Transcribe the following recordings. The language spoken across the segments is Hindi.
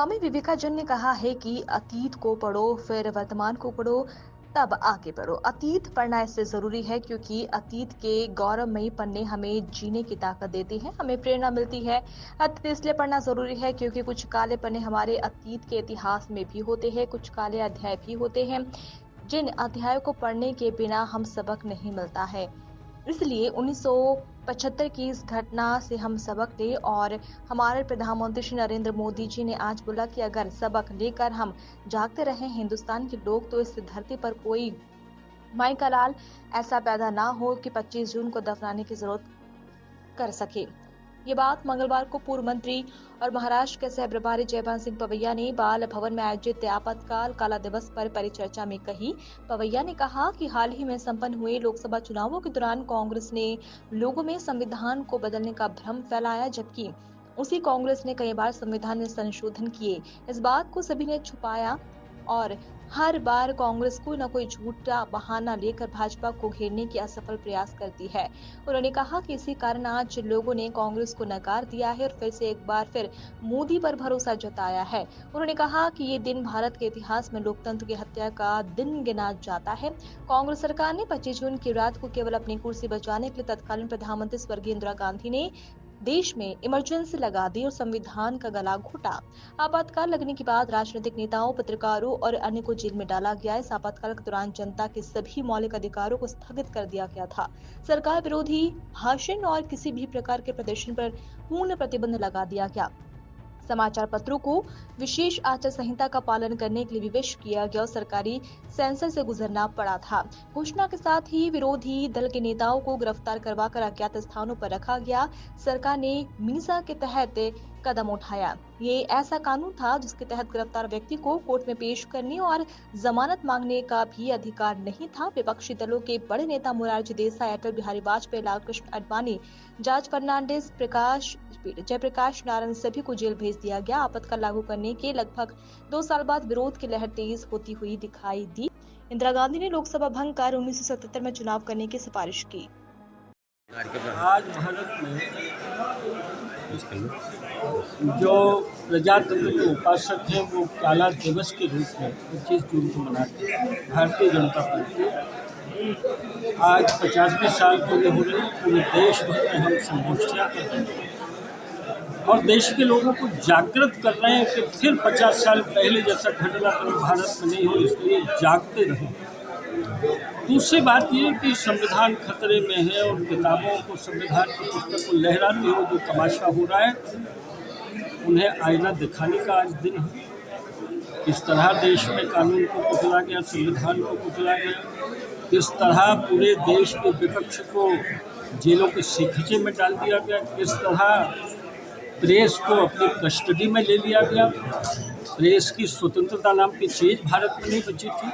स्वामी विवेकानंद ने कहा है कि अतीत को पढ़ो, फिर वर्तमान को पढ़ो, तब आगे बढ़ो। अतीत पढ़ना इससे जरूरी है क्योंकि अतीत के गौरवमयी पन्ने हमें जीने की ताकत देती हैं, हमें प्रेरणा मिलती है। अतीत इसलिए पढ़ना जरूरी है क्योंकि कुछ काले पन्ने हमारे अतीत के इतिहास में भी होते हैं, कुछ काले अध्याय भी होते हैं, जिन अध्यायों को पढ़ने के बिना हम सबक नहीं मिलता है। इसलिए 1975 की इस घटना से हम सबक लें और हमारे प्रधानमंत्री श्री नरेंद्र मोदी जी ने आज बोला कि अगर सबक लेकर हम जागते रहें हिंदुस्तान के लोग, तो इस धरती पर कोई माई का लाल ऐसा पैदा ना हो कि 25 जून को दफनाने की जरूरत कर सके। ये बात मंगलवार को पूर्व मंत्री और महाराष्ट्र के सह प्रभारी जयभान सिंह पवैया ने बाल भवन में आयोजित आपातकाल काला दिवस पर परिचर्चा में कही। पवैया ने कहा कि हाल ही में संपन्न हुए लोकसभा चुनावों के दौरान कांग्रेस ने लोगों में संविधान को बदलने का भ्रम फैलाया, जबकि उसी कांग्रेस ने कई बार संविधान में संशोधन किए। इस बात को सभी ने छुपाया और हर बार कांग्रेस कोई न कोई झूठा बहाना लेकर भाजपा को घेरने की असफल प्रयास करती है। उन्होंने कहा कि इसी कारण आज लोगों ने कांग्रेस को नकार दिया है और फिर से एक बार फिर मोदी पर भरोसा जताया है। उन्होंने कहा कि ये दिन भारत के इतिहास में लोकतंत्र की हत्या का दिन गिना जाता है। कांग्रेस सरकार ने 25 जून की रात को केवल अपनी कुर्सी बचाने के लिए तत्कालीन प्रधानमंत्री स्वर्गीय इंदिरा गांधी ने देश में इमरजेंसी लगा दी और संविधान का गला घोटा। आपातकाल लगने के बाद राजनीतिक नेताओं, पत्रकारों और अन्य को जेल में डाला गया। इस आपातकाल के दौरान जनता के सभी मौलिक अधिकारों को स्थगित कर दिया गया था। सरकार विरोधी भाषण और किसी भी प्रकार के प्रदर्शन पर पूर्ण प्रतिबंध लगा दिया गया। समाचार पत्रों को विशेष आचार संहिता का पालन करने के लिए विवश किया गया और सरकारी सेंसर से गुजरना पड़ा था। घोषणा के साथ ही विरोधी दल के नेताओं को गिरफ्तार करवाकर अज्ञात स्थानों पर रखा गया। सरकार ने मीसा के तहत कदम उठाया। ये ऐसा कानून था जिसके तहत गिरफ्तार व्यक्ति को कोर्ट में पेश करने और जमानत मांगने का भी अधिकार नहीं था। विपक्षी दलों के बड़े नेता मोरारजी देसाई, अटल बिहारी वाजपेयी, लालकृष्ण आडवाणी, जॉर्ज फर्नांडिस, जयप्रकाश नारायण सभी को जेल भेज दिया गया। आपातकाल लागू करने के लगभग 2 साल बाद विरोध की लहर तेज होती हुई दिखाई दी। इंदिरा गांधी ने लोकसभा भंग कर 1977 में चुनाव करने की सिफारिश की। आज भारत में जो प्रजातंत्र के उपासक हैं वो काला दिवस के रूप में 25 जून को मनाते हैं। भारतीय जनता पार्टी आज 50वें साल पूरे हो रहे हैं। पूरे देश भर में हम संगोष्ठियाँ कर रहे हैं और देश के लोगों को जागृत कर रहे हैं कि फिर 50 साल पहले जैसा घटनाक्रम भारत में नहीं हो, इसलिए जागते रहें। दूसरी बात ये कि संविधान खतरे में है और किताबों को, संविधान की पुस्तक को लहराते हुए जो तमाशा हो रहा है, उन्हें आईना दिखाने का आज दिन है। किस तरह देश में कानून को कुचला गया, संविधान को कुचला गया, किस तरह पूरे देश के विपक्ष को जेलों के सीखचे में डाल दिया गया, किस तरह प्रेस को अपनी कस्टडी में ले लिया गया। प्रेस की स्वतंत्रता नाम की चीज़ भारत में नहीं बची थी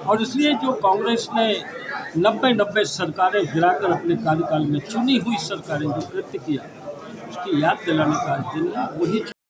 और इसलिए जो कांग्रेस ने 90 सरकारें गिराकर अपने कार्यकाल में चुनी हुई सरकारें जो कृत्य किया, उसकी याद दिलाने का दिन है। वही